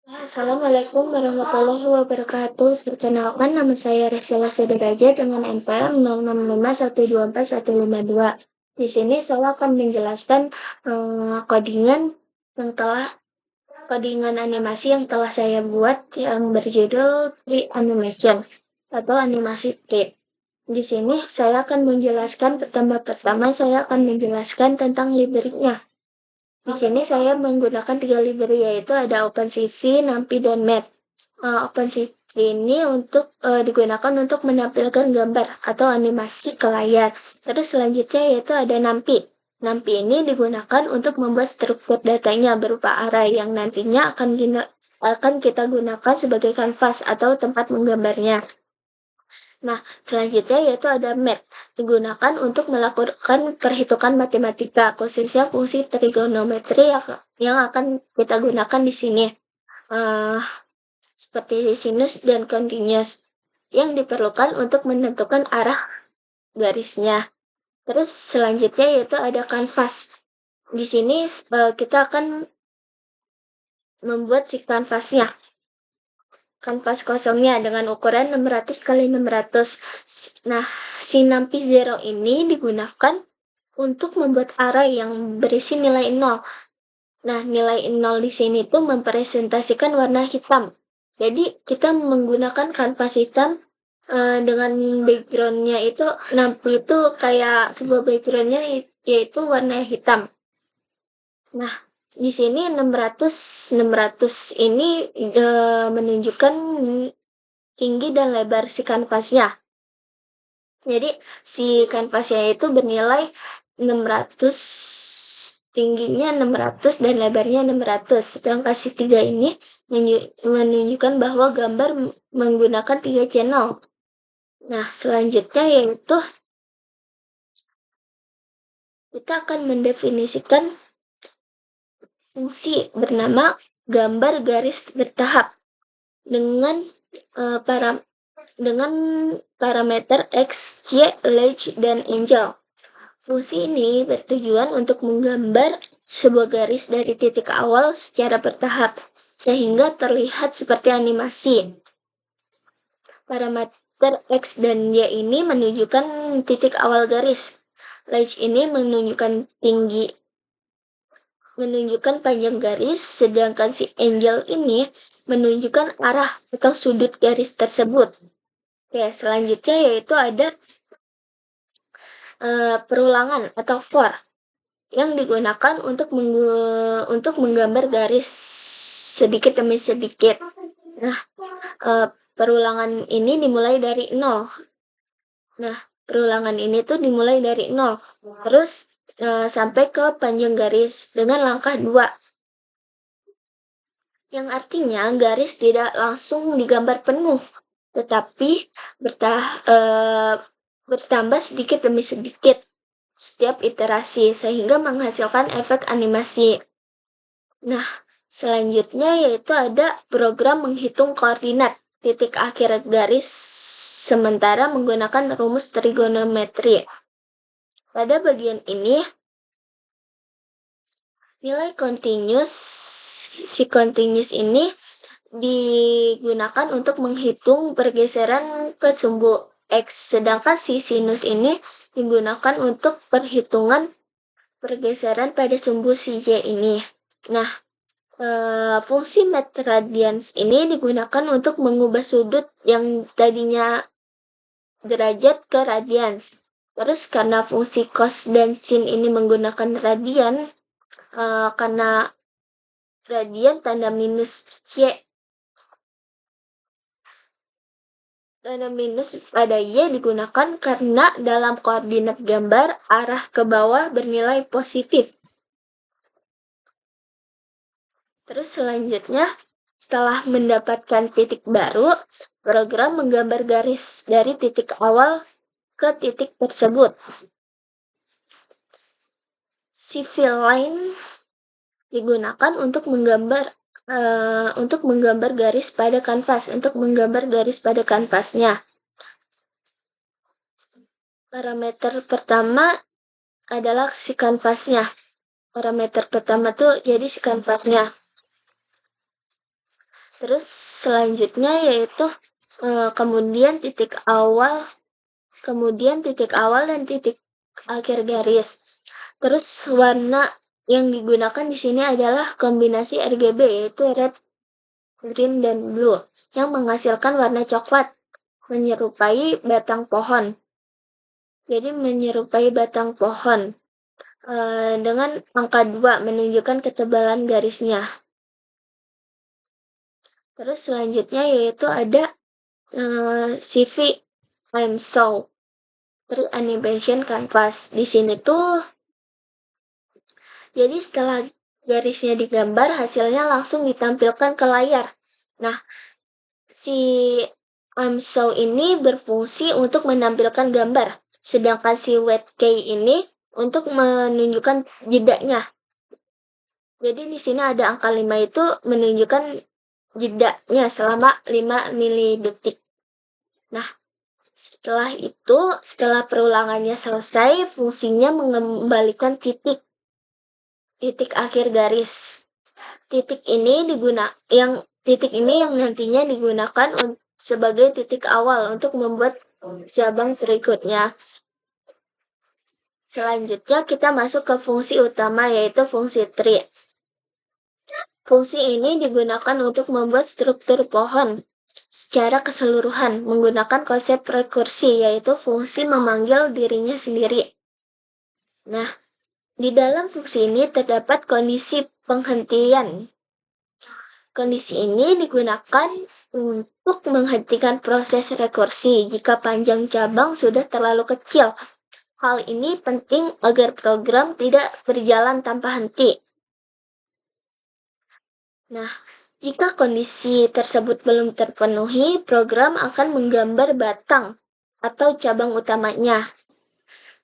Assalamualaikum warahmatullahi wabarakatuh. Perkenalkan nama saya Resila Sudraja dengan NPM 0651241152. Di sini saya akan menjelaskan codingan yang telah codingan animasi yang telah saya buat yang berjudul Tree Animation atau animasi tree. Di sini saya akan menjelaskan pertama-tama saya akan menjelaskan tentang library-nya. Di sini saya menggunakan 3 library yaitu ada OpenCV, NumPy, dan Math. OpenCV ini digunakan untuk menampilkan gambar atau animasi ke layar. Terus selanjutnya yaitu ada NumPy. NumPy ini digunakan untuk membuat struktur datanya berupa array yang nantinya akan kita gunakan sebagai kanvas atau tempat menggambarnya. Nah, selanjutnya yaitu ada math, digunakan untuk melakukan perhitungan matematika, khususnya fungsi trigonometri yang akan kita gunakan di sini. Uh, Seperti sinus dan continuous, yang diperlukan untuk menentukan arah garisnya. Terus selanjutnya yaitu ada kanvas. Di sini kita akan membuat si kanvasnya. Kanvas kosongnya dengan ukuran 600 kali 600. Nah, si NumPy Zero ini digunakan untuk membuat array yang berisi nilai 0. Nah, nilai 0 di sini tuh mempresentasikan warna hitam. Jadi, kita menggunakan kanvas hitam dengan backgroundnya itu NumPy itu kayak sebuah backgroundnya yaitu warna hitam. Nah, di sini 600 ini menunjukkan tinggi dan lebar si kanvasnya. Jadi si kanvasnya itu bernilai 600, tingginya 600 dan lebarnya 600. Sedangkan si 3 ini menunjukkan bahwa gambar menggunakan 3 channel. Nah, selanjutnya yaitu kita akan mendefinisikan fungsi bernama gambar garis bertahap dengan parameter X, Y, Ledge, dan Angel. Fungsi ini bertujuan untuk menggambar sebuah garis dari titik awal secara bertahap, sehingga terlihat seperti animasi. Parameter X dan Y ini menunjukkan titik awal garis. Ledge ini menunjukkan panjang garis, sedangkan si Angel ini menunjukkan arah atau sudut garis tersebut. Oke, selanjutnya yaitu ada perulangan atau for yang digunakan untuk menggambar garis sedikit demi sedikit. Nah, perulangan ini dimulai dari 0. Nah, perulangan ini tuh dimulai dari 0. Terus sampai ke panjang garis dengan langkah 2. Yang artinya garis tidak langsung digambar penuh, tetapi bertambah sedikit demi sedikit setiap iterasi sehingga menghasilkan efek animasi. Nah, selanjutnya yaitu ada program menghitung koordinat titik akhir garis sementara menggunakan rumus trigonometri. Pada bagian ini, nilai si continuous ini digunakan untuk menghitung pergeseran ke sumbu X, sedangkan si sinus ini digunakan untuk perhitungan pergeseran pada sumbu si Y ini. Nah, fungsi matradians ini digunakan untuk mengubah sudut yang tadinya derajat ke radians. Terus karena fungsi cos dan sin ini menggunakan radian, karena radian tanda minus Y. Tanda minus pada Y digunakan karena dalam koordinat gambar arah ke bawah bernilai positif. Terus selanjutnya, setelah mendapatkan titik baru, program menggambar garis dari titik awal ke titik tersebut. Si fill line digunakan untuk menggambar garis pada kanvas, untuk menggambar garis pada kanvasnya. Parameter pertama adalah si kanvasnya. Parameter pertama tuh jadi si kanvasnya. Terus selanjutnya yaitu kemudian titik awal dan titik akhir garis. Terus warna yang digunakan di sini adalah kombinasi RGB yaitu red, green, dan blue yang menghasilkan warna coklat menyerupai batang pohon. Jadi menyerupai batang pohon dengan angka 2 menunjukkan ketebalan garisnya. Terus selanjutnya yaitu ada CV I'm So. Terus animation canvas. Di sini tuh jadi setelah garisnya digambar, hasilnya langsung ditampilkan ke layar. Nah, si So ini berfungsi untuk menampilkan gambar, sedangkan si WetKey ini untuk menunjukkan jedanya. Jadi di sini ada angka 5 itu menunjukkan jedanya selama 5 milidetik. Nah, setelah perulangannya selesai, fungsinya mengembalikan titik akhir garis. Titik ini yang nantinya digunakan sebagai titik awal untuk membuat cabang berikutnya. Selanjutnya kita masuk ke fungsi utama yaitu fungsi tree. Fungsi ini digunakan untuk membuat struktur pohon secara keseluruhan menggunakan konsep rekursi yaitu fungsi memanggil dirinya sendiri. Nah, di dalam fungsi ini terdapat kondisi penghentian. Kondisi ini digunakan untuk menghentikan proses rekursi jika panjang cabang sudah terlalu kecil. Hal ini penting agar program tidak berjalan tanpa henti. Nah, jika kondisi tersebut belum terpenuhi, program akan menggambar batang atau cabang utamanya.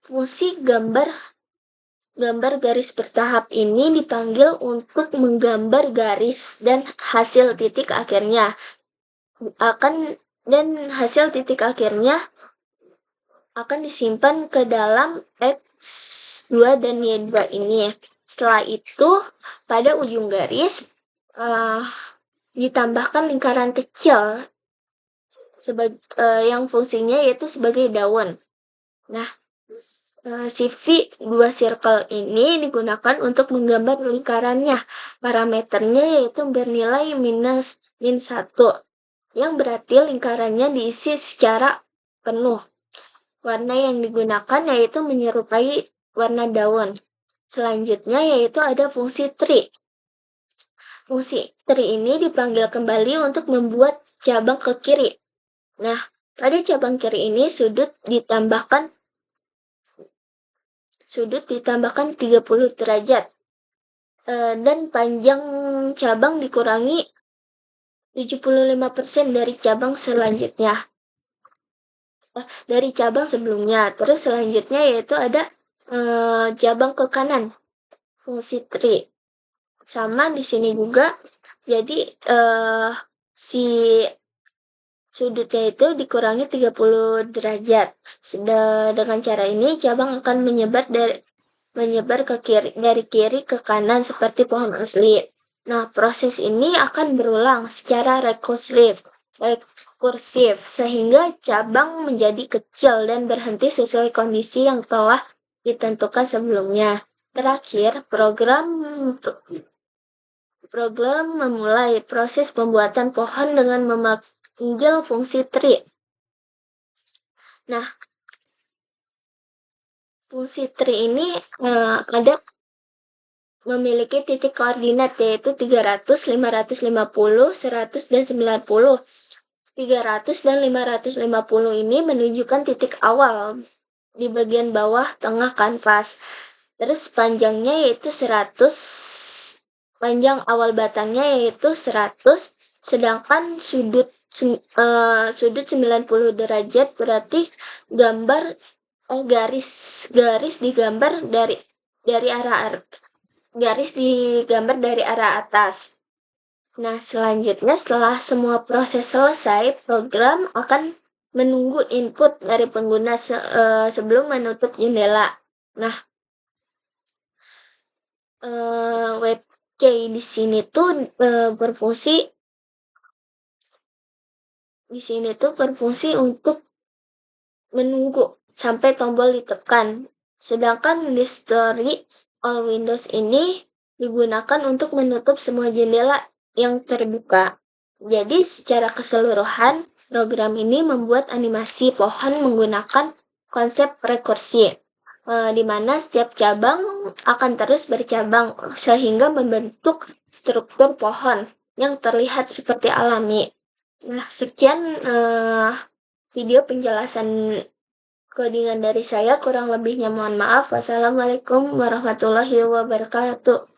Fungsi gambar garis bertahap ini dipanggil untuk menggambar garis dan hasil titik akhirnya akan disimpan ke dalam X2 dan Y2 ini. Setelah itu, pada ujung garis ditambahkan lingkaran kecil yang fungsinya yaitu sebagai daun. Nah, CV2 circle ini digunakan untuk menggambar lingkarannya. Parameternya yaitu bernilai -1, yang berarti lingkarannya diisi secara penuh. Warna yang digunakan yaitu menyerupai warna daun. Selanjutnya yaitu ada fungsi tree. Fungsi tree ini dipanggil kembali untuk membuat cabang ke kiri. Nah, pada cabang kiri ini sudut ditambahkan 30 derajat dan panjang cabang dikurangi 75% dari cabang sebelumnya. Terus selanjutnya yaitu ada cabang ke kanan, fungsi tree. Sama di sini juga. Jadi si sudutnya itu dikurangi 30 derajat. Dengan cara ini cabang akan menyebar dari kiri ke kanan seperti pohon asli. Nah, proses ini akan berulang secara rekursif sehingga cabang menjadi kecil dan berhenti sesuai kondisi yang telah ditentukan sebelumnya. Terakhir, program memulai proses pembuatan pohon dengan memanggil fungsi tree. Nah, fungsi tree ini memiliki titik koordinat yaitu 300, 550, 100, dan 90. 300 dan 550 ini menunjukkan titik awal di bagian bawah tengah kanvas. Terus panjangnya yaitu 100, panjang awal batangnya yaitu 100, sedangkan sudut 90 derajat berarti garis digambar dari arah atas. Nah, selanjutnya setelah semua proses selesai, program akan menunggu input dari pengguna sebelum menutup jendela. Nah, WebKey di sini tuh berfungsi Di sini tuh berfungsi untuk menunggu sampai tombol ditekan. Sedangkan History All Windows ini digunakan untuk menutup semua jendela yang terbuka. Jadi secara keseluruhan, program ini membuat animasi pohon menggunakan konsep rekursi, di mana setiap cabang akan terus bercabang sehingga membentuk struktur pohon yang terlihat seperti alami. Nah, sekian video penjelasan codingan dari saya, kurang lebihnya mohon maaf. Wassalamualaikum warahmatullahi wabarakatuh.